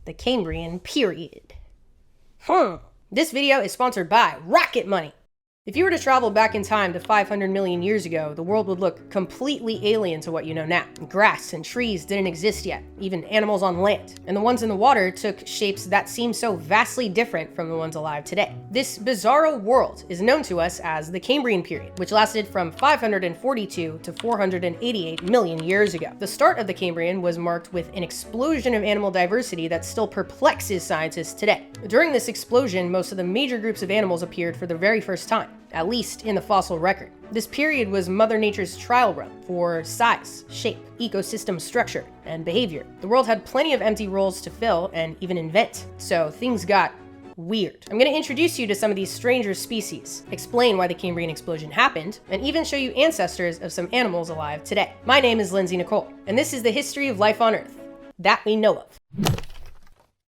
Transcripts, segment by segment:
the Cambrian Period. This video is sponsored by Rocket Money. If you were to travel back in time to 500 million years ago, the world would look completely alien to what you know now. Grass and trees didn't exist yet, even animals on land. And the ones in the water took shapes that seem so vastly different from the ones alive today. This bizarro world is known to us as the Cambrian Period, which lasted from 542 to 488 million years ago. The start of the Cambrian was marked with an explosion of animal diversity that still perplexes scientists today. During this explosion, most of the major groups of animals appeared for the very first time, at least in the fossil record. This period was Mother Nature's trial run for size, shape, ecosystem structure, and behavior. The world had plenty of empty roles to fill and even invent, so things got weird. I'm going to introduce you to some of these stranger species, explain why the Cambrian explosion happened, and even show you ancestors of some animals alive today. My name is Lindsay Nikole, and this is the history of life on Earth that we know of.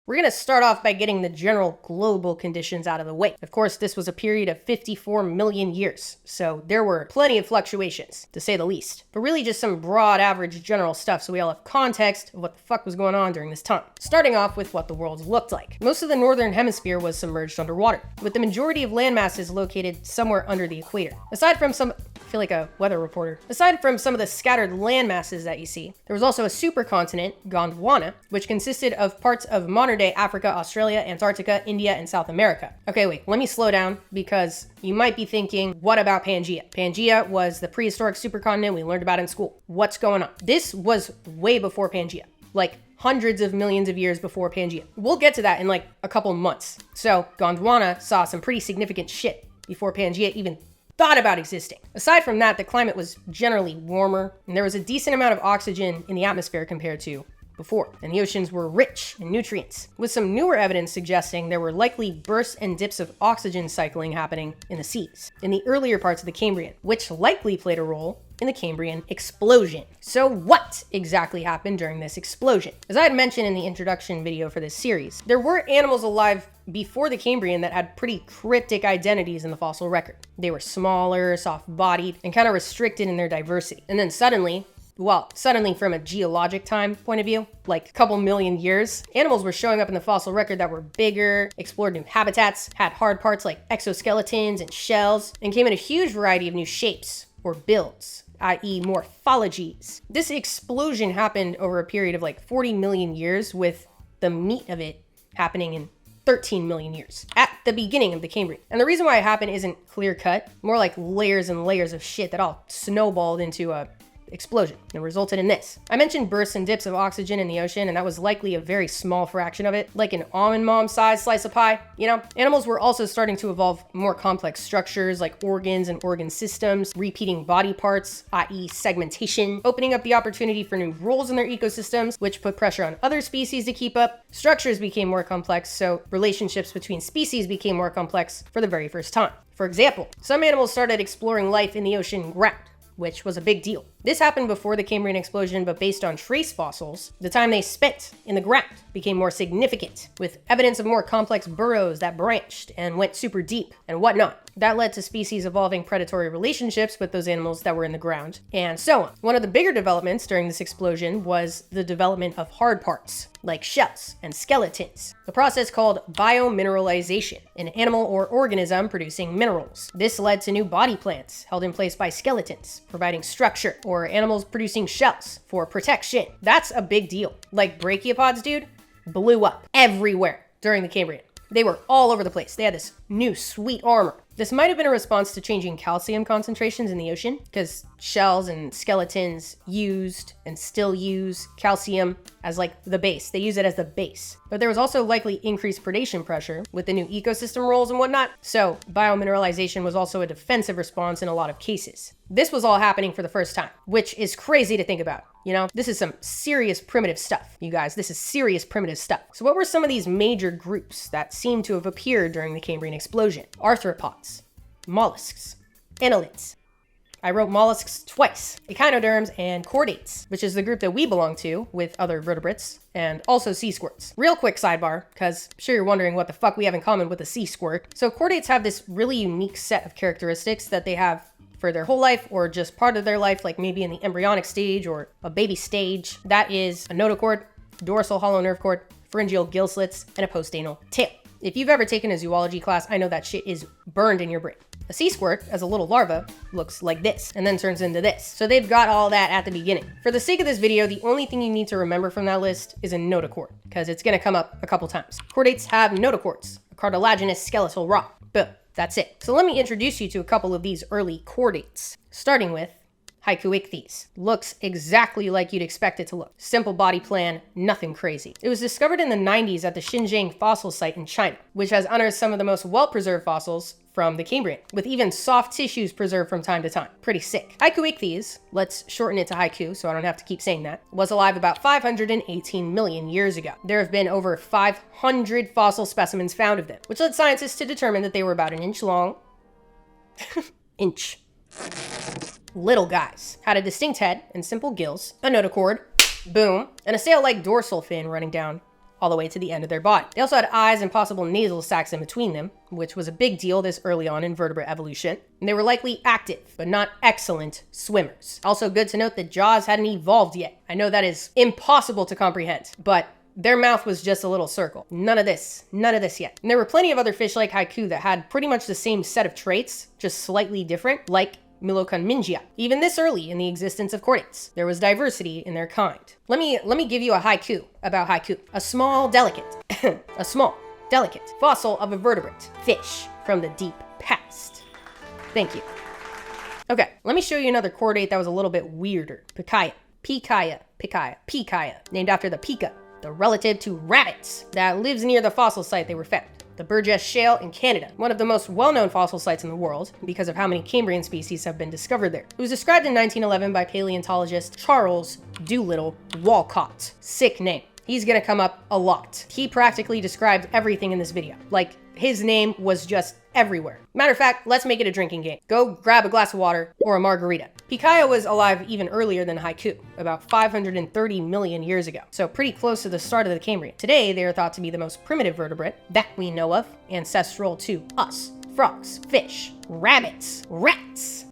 We're going to start off by getting the general global conditions out of the way. Of course, this was a period of 54 million years, so there were plenty of fluctuations, to say the least. But really just some broad average general stuff so we all have context of what the fuck was going on during this time. Starting off with what the world looked like. Most of the northern hemisphere was submerged underwater, with the majority of land masses located somewhere under the equator. Aside from some... I feel like a weather reporter. Aside from some of the scattered land masses that you see, there was also a supercontinent, Gondwana, which consisted of parts of modern-day Africa, Australia, Antarctica, India, and South America. Okay, wait, let me slow down because you might be thinking, what about Pangaea? Pangaea was the prehistoric supercontinent we learned about in school. What's going on? This was way before Pangaea, like hundreds of millions of years before Pangaea. We'll get to that in like a couple months. So Gondwana saw some pretty significant shit before Pangaea even thought about existing. Aside from that, the climate was generally warmer, and there was a decent amount of oxygen in the atmosphere compared to before, and the oceans were rich in nutrients, with some newer evidence suggesting there were likely bursts and dips of oxygen cycling happening in the seas in the earlier parts of the Cambrian, which likely played a role in the Cambrian explosion. So what exactly happened during this explosion? As I had mentioned in the introduction video for this series, there were animals alive before the Cambrian that had pretty cryptic identities in the fossil record. They were smaller, soft-bodied, and kind of restricted in their diversity. And then suddenly from a geologic time point of view, like a couple million years, animals were showing up in the fossil record that were bigger, explored new habitats, had hard parts like exoskeletons and shells, and came in a huge variety of new shapes or builds, i.e. morphologies. This explosion happened over a period of like 40 million years, with the meat of it happening in 13 million years at the beginning of the Cambrian. And the reason why it happened isn't clear cut, more like layers and layers of shit that all snowballed into a explosion and resulted in this. I mentioned bursts and dips of oxygen in the ocean, and that was likely a very small fraction of it, like an almond mom sized slice of pie, you know? Animals were also starting to evolve more complex structures like organs and organ systems, repeating body parts, i.e. segmentation, opening up the opportunity for new roles in their ecosystems, which put pressure on other species to keep up. Structures became more complex, so relationships between species became more complex for the very first time. For example, some animals started exploring life in the ocean ground, which was a big deal. This happened before the Cambrian explosion, but based on trace fossils, the time they spent in the ground became more significant, with evidence of more complex burrows that branched and went super deep and whatnot. That led to species evolving predatory relationships with those animals that were in the ground, and so on. One of the bigger developments during this explosion was the development of hard parts, like shells and skeletons, a process called biomineralization, an animal or organism producing minerals. This led to new body plans held in place by skeletons, providing structure, or animals producing shells for protection. That's a big deal. Like brachiopods, dude, blew up everywhere during the Cambrian. They were all over the place. They had this new sweet armor. This might have been a response to changing calcium concentrations in the ocean, because shells and skeletons used and still use calcium as like the base. They use it as the base. But there was also likely increased predation pressure with the new ecosystem roles and whatnot. So biomineralization was also a defensive response in a lot of cases. This was all happening for the first time, which is crazy to think about. You know, this is some serious primitive stuff, you guys. This is serious primitive stuff. So what were some of these major groups that seem to have appeared during the Cambrian explosion? Arthropods, mollusks, annelids. I wrote mollusks twice, echinoderms and chordates, which is the group that we belong to with other vertebrates, and also sea squirts. Real quick sidebar, because I'm sure you're wondering what the fuck we have in common with a sea squirt. So chordates have this really unique set of characteristics that they have for their whole life or just part of their life, like maybe in the embryonic stage or a baby stage. That is a notochord, dorsal hollow nerve cord, pharyngeal gill slits, and a postanal tail. If you've ever taken a zoology class, I know that shit is burned in your brain. A sea squirt, as a little larva, looks like this, and then turns into this. So they've got all that at the beginning. For the sake of this video, the only thing you need to remember from that list is a notochord, because it's gonna come up a couple times. Chordates have notochords, a cartilaginous skeletal rock. Boom, that's it. So let me introduce you to a couple of these early chordates, starting with Wiwaxia. Looks exactly like you'd expect it to look. Simple body plan, nothing crazy. It was discovered in the 90s at the Xinjiang fossil site in China, which has unearthed some of the most well-preserved fossils from the Cambrian, with even soft tissues preserved from time to time. Pretty sick. Wiwaxia, let's shorten it to haiku so I don't have to keep saying that, was alive about 518 million years ago. There have been over 500 fossil specimens found of them, which led scientists to determine that they were about an inch long. Inch. Little guys. Had a distinct head and simple gills, a notochord, boom, and a sail-like dorsal fin running down all the way to the end of their body. They also had eyes and possible nasal sacs in between them, which was a big deal this early on in vertebrate evolution. And they were likely active, but not excellent swimmers. Also good to note that jaws hadn't evolved yet. I know that is impossible to comprehend, but their mouth was just a little circle. None of this yet. And there were plenty of other fish like haiku that had pretty much the same set of traits, just slightly different, like Mingia. Even this early in the existence of chordates, there was diversity in their kind. Let me give you a haiku about haiku. A small, delicate fossil of a vertebrate fish from the deep past. Thank you. Okay, let me show you another chordate that was a little bit weirder. Picaia, named after the pica, the relative to rabbits that lives near the fossil site they were found. The Burgess Shale in Canada, one of the most well-known fossil sites in the world because of how many Cambrian species have been discovered there. It was described in 1911 by paleontologist Charles Doolittle Walcott. Sick name. He's gonna come up a lot. He practically described everything in this video. Like, his name was just everywhere. Matter of fact, let's make it a drinking game. Go grab a glass of water or a margarita. Picaia was alive even earlier than haiku, about 530 million years ago, so pretty close to the start of the Cambrian. Today, they are thought to be the most primitive vertebrate that we know of, ancestral to us, frogs, fish, rabbits, rats,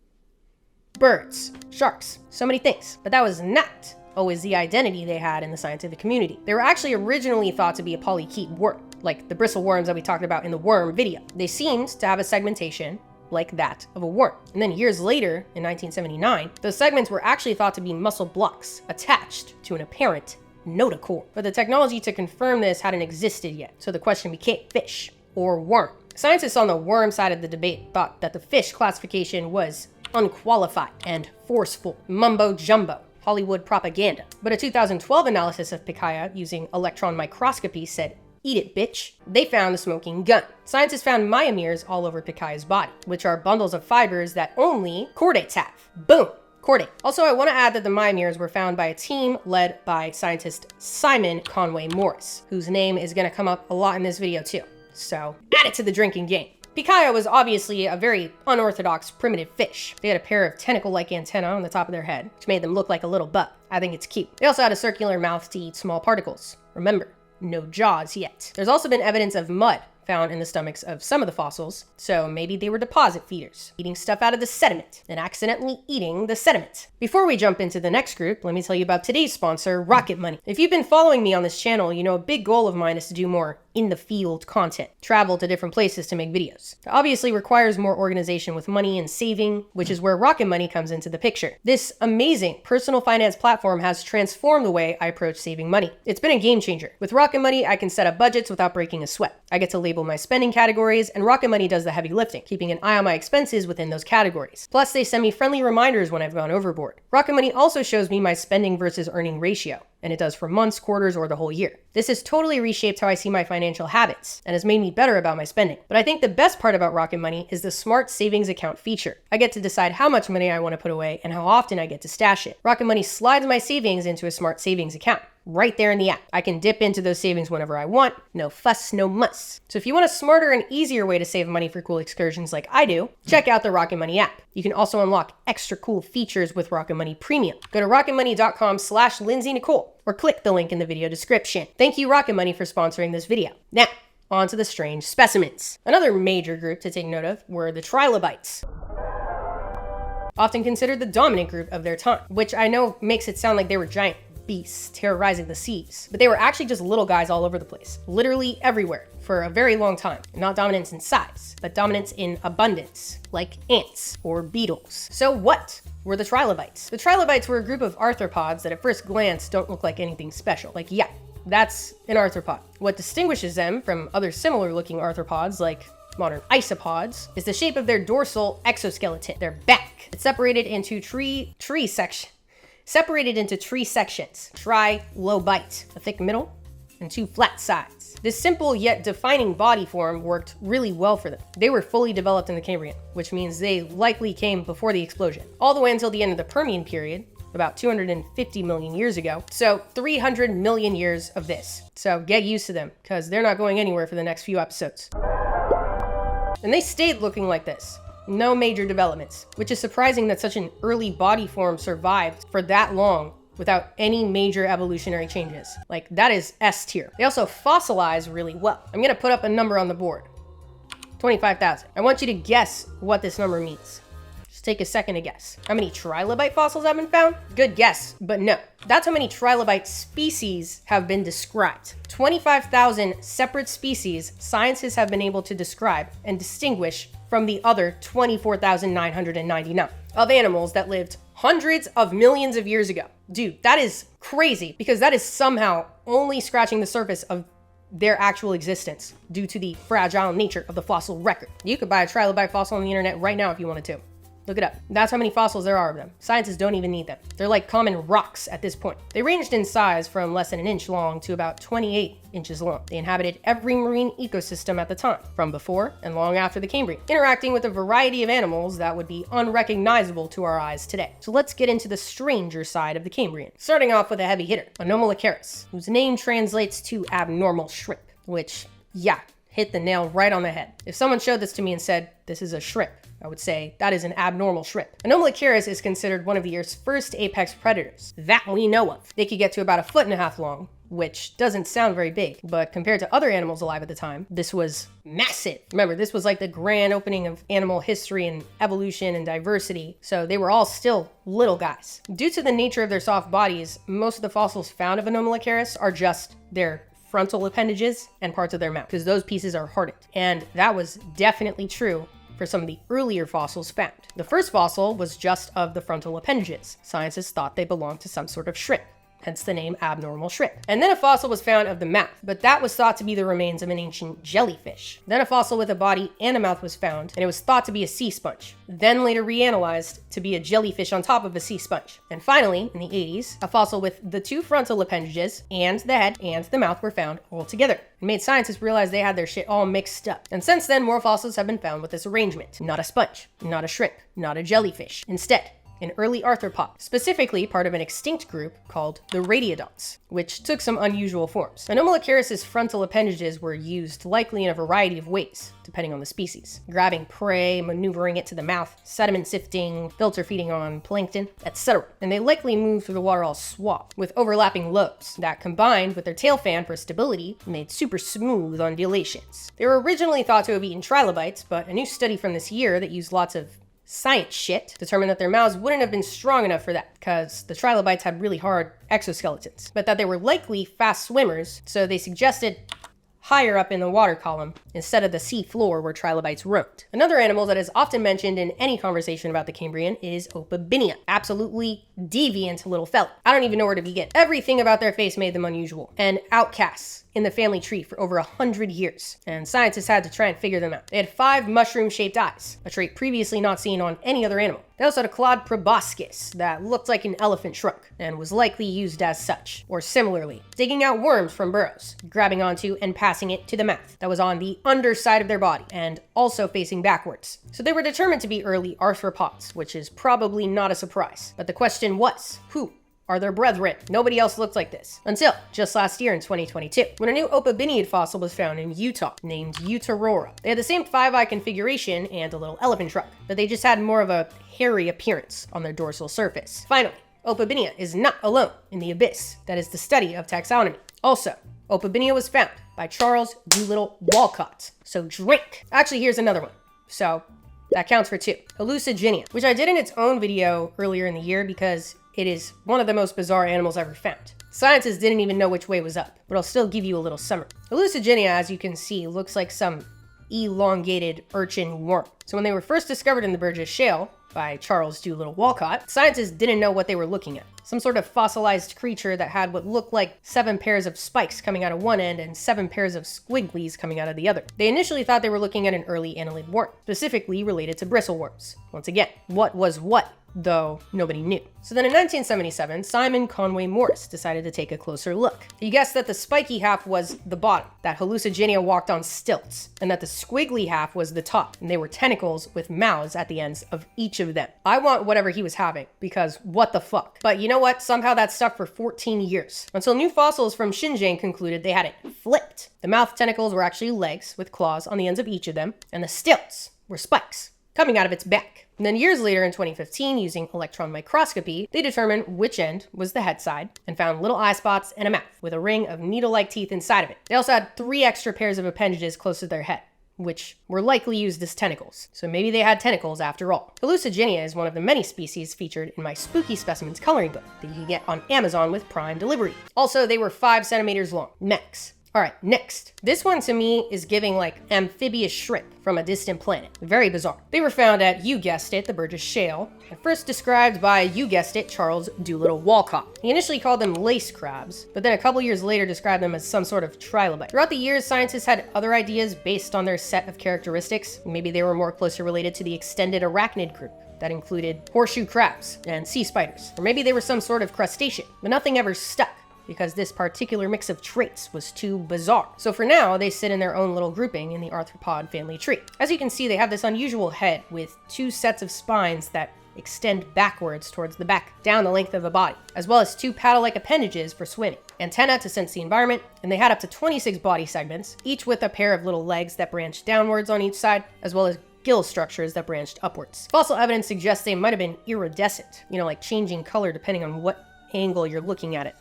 birds, sharks, so many things. But that was not always the identity they had in the scientific community. They were actually originally thought to be a polychaete worm, like the bristle worms that we talked about in the worm video. They seemed to have a segmentation like that of a worm. And then years later, in 1979, those segments were actually thought to be muscle blocks attached to an apparent notochord. But the technology to confirm this hadn't existed yet, so the question became fish or worm. Scientists on the worm side of the debate thought that the fish classification was unqualified and forceful, mumbo jumbo, Hollywood propaganda. But a 2012 analysis of Picaia using electron microscopy said, "Eat it, bitch." They found the smoking gun. Scientists found myomeres all over Picaia's body, which are bundles of fibers that only chordates have. Boom, chordate. Also, I want to add that the myomeres were found by a team led by scientist Simon Conway Morris, whose name is going to come up a lot in this video too. So add it to the drinking game. Picaia was obviously a very unorthodox primitive fish. They had a pair of tentacle-like antennae on the top of their head, which made them look like a little bug. I think it's cute. They also had a circular mouth to eat small particles. Remember, no jaws yet. There's also been evidence of mud found in the stomachs of some of the fossils, so maybe they were deposit feeders, eating stuff out of the sediment and accidentally eating the sediment. Before we jump into the next group, let me tell you about today's sponsor, Rocket Money. If you've been following me on this channel, you know a big goal of mine is to do more in-the-field content, travel to different places to make videos. It obviously requires more organization with money and saving, which is where Rocket Money comes into the picture. This amazing personal finance platform has transformed the way I approach saving money. It's been a game changer. With Rocket Money, I can set up budgets without breaking a sweat. I get to label my spending categories, and Rocket Money does the heavy lifting, keeping an eye on my expenses within those categories. Plus, they send me friendly reminders when I've gone overboard. Rocket Money also shows me my spending versus earning ratio, and it does for months, quarters, or the whole year. This has totally reshaped how I see my financial habits and has made me better about my spending. But I think the best part about Rocket Money is the smart savings account feature. I get to decide how much money I want to put away and how often I get to stash it. Rocket Money slides my savings into a smart savings account right there in the app. I can dip into those savings whenever I want. No fuss, no muss. So if you want a smarter and easier way to save money for cool excursions like I do, check out the Rocket Money app. You can also unlock extra cool features with Rocket Money Premium. Go to rocketmoney.com/Lindsay Nikole or click the link in the video description. Thank you, Rocket Money, for sponsoring this video. Now, on to the strange specimens. Another major group to take note of were the Trilobites, often considered the dominant group of their time, which I know makes it sound like they were giant beasts terrorizing the seas. But they were actually just little guys all over the place, literally everywhere, for a very long time. Not dominance in size, but dominance in abundance, like ants or beetles. So what were the trilobites? The trilobites were a group of arthropods that at first glance don't look like anything special. Like, yeah, that's an arthropod. What distinguishes them from other similar looking arthropods like modern isopods is the shape of their dorsal exoskeleton, their back. It's separated into tree sections. Trilobite, a thick middle and two flat sides. This simple yet defining body form worked really well for them. They were fully developed in the Cambrian, which means they likely came before the explosion, all the way until the end of the Permian period, about 250 million years ago. So 300 million years of this. So get used to them, because they're not going anywhere for the next few episodes. And they stayed looking like this. No major developments, which is surprising that such an early body form survived for that long without any major evolutionary changes. Like, that is S tier. They also fossilize really well. I'm gonna put up a number on the board. 25,000. I want you to guess what this number means. Just take a second to guess. How many trilobite fossils have been found? Good guess, but no. That's how many trilobite species have been described. 25,000 separate species scientists have been able to describe and distinguish from the other 24,999 of animals that lived hundreds of millions of years ago. Dude, that is crazy, because that is somehow only scratching the surface of their actual existence due to the fragile nature of the fossil record. You could buy a trilobite fossil on the internet right now if you wanted to. Look it up. That's how many fossils there are of them. Scientists don't even need them. They're like common rocks at this point. They ranged in size from less than an inch long to about 28 inches long. They inhabited every marine ecosystem at the time, from before and long after the Cambrian, interacting with a variety of animals that would be unrecognizable to our eyes today. So let's get into the stranger side of the Cambrian. Starting off with a heavy hitter, Anomalocaris, whose name translates to abnormal shrimp, which, yeah, hit the nail right on the head. If someone showed this to me and said, this is a shrimp, I would say that is an abnormal shrimp. Anomalocaris is considered one of the Earth's first apex predators that we know of. They could get to about 1.5 feet long, which doesn't sound very big, but compared to other animals alive at the time, this was massive. Remember, this was like the grand opening of animal history and evolution and diversity, so they were all still little guys. Due to the nature of their soft bodies, most of the fossils found of Anomalocaris are just their frontal appendages and parts of their mouth, because those pieces are hardened. And that was definitely true for some of the earlier fossils found. The first fossil was just of the frontal appendages. Scientists thought they belonged to some sort of shrimp, hence the name abnormal shrimp. And then a fossil was found of the mouth, but that was thought to be the remains of an ancient jellyfish. Then a fossil with a body and a mouth was found, and it was thought to be a sea sponge, then later reanalyzed to be a jellyfish on top of a sea sponge. And finally, in the 80s, a fossil with the two frontal appendages and the head and the mouth were found all together. It made scientists realize they had their shit all mixed up. And since then, more fossils have been found with this arrangement. Not a sponge, not a shrimp, not a jellyfish. Instead, an early arthropod, specifically part of an extinct group called the radiodonts, which took some unusual forms. Anomalocaris' frontal appendages were used likely in a variety of ways, depending on the species. Grabbing prey, maneuvering it to the mouth, sediment sifting, filter feeding on plankton, etc. And they likely moved through the water all swamped, with overlapping lobes that, combined with their tail fan for stability, made super smooth undulations. They were originally thought to have eaten trilobites, but a new study from this year that used lots of science shit determined that their mouths wouldn't have been strong enough for that, because the trilobites had really hard exoskeletons, but that they were likely fast swimmers, so they suggested higher up in the water column instead of the sea floor where trilobites roamed. Another animal that is often mentioned in any conversation about the Cambrian is Opabinia. Absolutely deviant little fella. I don't even know where to begin. Everything about their face made them unusual and outcasts in the family tree for over 100 years, and scientists had to try and figure them out. They had 5 mushroom-shaped eyes, a trait previously not seen on any other animal. They also had a clawed proboscis that looked like an elephant trunk and was likely used as such, or similarly, digging out worms from burrows, grabbing onto and passing it to the mouth that was on the underside of their body and also facing backwards. So they were determined to be early arthropods, which is probably not a surprise. But the question was, who are their brethren? Nobody else looked like this until just last year in 2022, when a new Opabiniid fossil was found in Utah named Utaurora. They had the same 5-eye configuration and a little elephant trunk, but they just had more of a hairy appearance on their dorsal surface. Finally, Opabinia is not alone in the abyss that is the study of taxonomy. Also, Opabinia was found by Charles Doolittle Walcott. So drink. Actually, here's another one. So that counts for 2. Hallucigenia, which I did in its own video earlier in the year because it is one of the most bizarre animals ever found. Scientists didn't even know which way was up, but I'll still give you a little summary. Hallucigenia, as you can see, looks like some elongated urchin worm. So when they were first discovered in the Burgess Shale by Charles Doolittle Walcott, scientists didn't know what they were looking at. Some sort of fossilized creature that had what looked like 7 pairs of spikes coming out of one end and 7 pairs of squigglies coming out of the other. They initially thought they were looking at an early annelid worm, specifically related to bristleworms. Once again, what was what? Though nobody knew. So then in 1977, Simon Conway Morris decided to take a closer look. He guessed that the spiky half was the bottom, that Hallucigenia walked on stilts, and that the squiggly half was the top, and they were tentacles with mouths at the ends of each of them. I want whatever he was having, because what the fuck? But you know what? Somehow that stuck for 14 years, until new fossils from Xinjiang concluded they had it flipped. The mouth tentacles were actually legs with claws on the ends of each of them, and the stilts were spikes coming out of its back. And then years later in 2015, using electron microscopy, they determined which end was the head side and found little eye spots and a mouth with a ring of needle-like teeth inside of it. They also had 3 extra pairs of appendages close to their head, which were likely used as tentacles. So maybe they had tentacles after all. Hallucigenia is one of the many species featured in my Spooky Specimens coloring book that you can get on Amazon with Prime delivery. Also, they were 5 centimeters long, max. All right, next. This one to me is giving like amphibious shrimp from a distant planet. Very bizarre. They were found at, you guessed it, the Burgess Shale, and first described by, you guessed it, Charles Doolittle Walcott. He initially called them lace crabs, but then a couple years later described them as some sort of trilobite. Throughout the years, scientists had other ideas based on their set of characteristics. Maybe they were more closely related to the extended arachnid group that included horseshoe crabs and sea spiders. Or maybe they were some sort of crustacean, but nothing ever stuck, because this particular mix of traits was too bizarre. So for now, they sit in their own little grouping in the arthropod family tree. As you can see, they have this unusual head with 2 sets of spines that extend backwards towards the back, down the length of the body, as well as 2 paddle-like appendages for swimming, antenna to sense the environment, and they had up to 26 body segments, each with a pair of little legs that branched downwards on each side, as well as gill structures that branched upwards. Fossil evidence suggests they might have been iridescent, like changing color depending on what angle you're looking at it.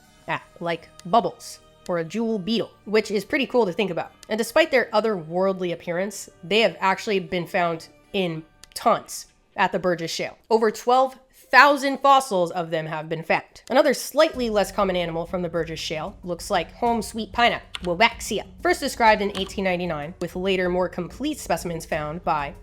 Like bubbles or a jewel beetle, which is pretty cool to think about. And despite their otherworldly appearance, they have actually been found in tons at the Burgess Shale. Over 12,000 fossils of them have been found. Another slightly less common animal from the Burgess Shale looks like home sweet pineapple, Wiwaxia, first described in 1899, with later more complete specimens found by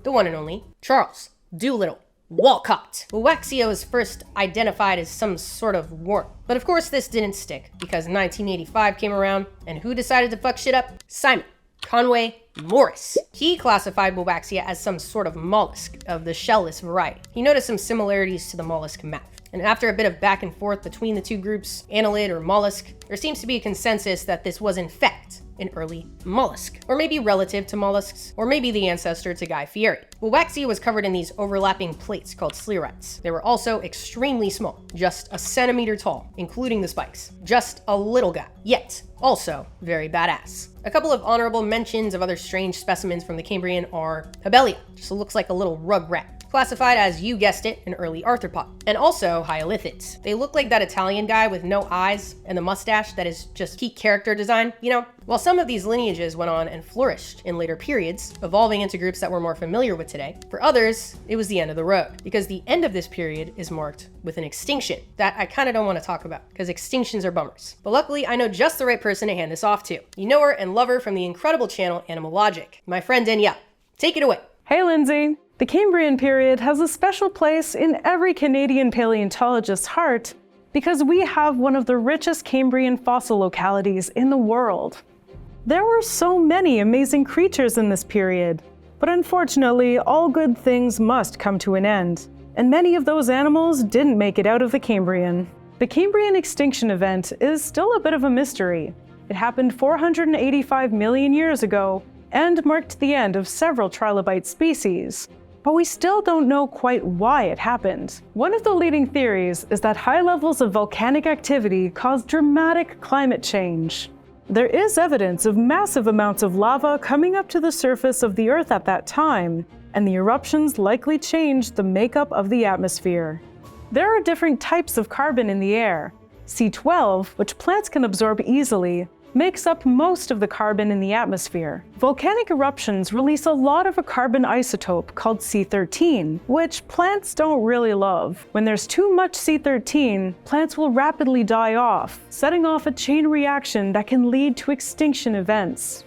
the one and only Charles Doolittle Walcott. Wiwaxia was first identified as some sort of worm. But of course this didn't stick, because 1985 came around, and who decided to fuck shit up? Simon Conway Morris. He classified Wiwaxia as some sort of mollusk of the shellless variety. He noticed some similarities to the mollusk mouth. And after a bit of back and forth between the two groups, annelid or mollusk, there seems to be a consensus that this was in fact an early mollusk, or maybe relative to mollusks, or maybe the ancestor to Guy Fieri. Wiwaxia was covered in these overlapping plates called sclerites. They were also extremely small, just a centimeter tall, including the spikes. Just a little guy, yet also very badass. A couple of honorable mentions of other strange specimens from the Cambrian are Habelia, just looks like a little rug rat, classified as, you guessed it, an early arthropod, and also hyolithids. They look like that Italian guy with no eyes and the mustache that is just key character design, While some of these lineages went on and flourished in later periods, evolving into groups that we're more familiar with today, for others, it was the end of the road, because the end of this period is marked with an extinction that I kind of don't want to talk about, because extinctions are bummers. But luckily, I know just the right person to hand this off to. You know her and love her from the incredible channel Animalogic, my friend Danielle. Take it away. Hey Lindsay! The Cambrian period has a special place in every Canadian paleontologist's heart because we have one of the richest Cambrian fossil localities in the world. There were so many amazing creatures in this period, but unfortunately, all good things must come to an end, and many of those animals didn't make it out of the Cambrian. The Cambrian Extinction event is still a bit of a mystery. It happened 485 million years ago and marked the end of several trilobite species. But we still don't know quite why it happened. One of the leading theories is that high levels of volcanic activity caused dramatic climate change. There is evidence of massive amounts of lava coming up to the surface of the Earth at that time, and the eruptions likely changed the makeup of the atmosphere. There are different types of carbon in the air. C12, which plants can absorb easily, makes up most of the carbon in the atmosphere. Volcanic eruptions release a lot of a carbon isotope called C13, which plants don't really love. When there's too much C13, plants will rapidly die off, setting off a chain reaction that can lead to extinction events.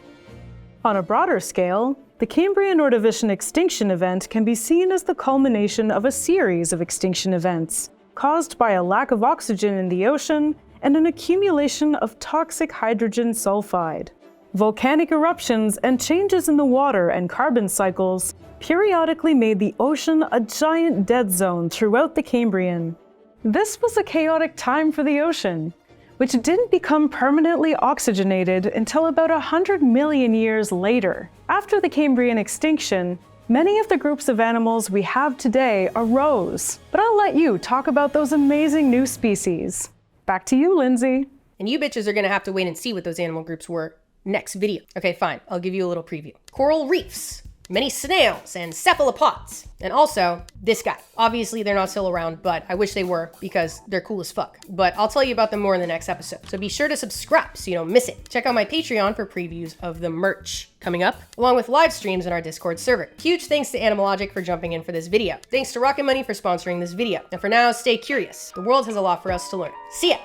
On a broader scale, the Cambrian Ordovician extinction event can be seen as the culmination of a series of extinction events, caused by a lack of oxygen in the ocean and an accumulation of toxic hydrogen sulfide. Volcanic eruptions and changes in the water and carbon cycles periodically made the ocean a giant dead zone throughout the Cambrian. This was a chaotic time for the ocean, which didn't become permanently oxygenated until about 100 million years later. After the Cambrian extinction, many of the groups of animals we have today arose, but I'll let you talk about those amazing new species. Back to you, Lindsay. And you bitches are gonna have to wait and see what those animal groups were next video. Okay, fine, I'll give you a little preview. Coral reefs, many snails and cephalopods, and also this guy. Obviously they're not still around, but I wish they were because they're cool as fuck. But I'll tell you about them more in the next episode. So be sure to subscribe so you don't miss it. Check out my Patreon for previews of the merch coming up, along with live streams in our Discord server. Huge thanks to Animalogic for jumping in for this video. Thanks to Rocket Money for sponsoring this video. And for now, stay curious. The world has a lot for us to learn. See ya!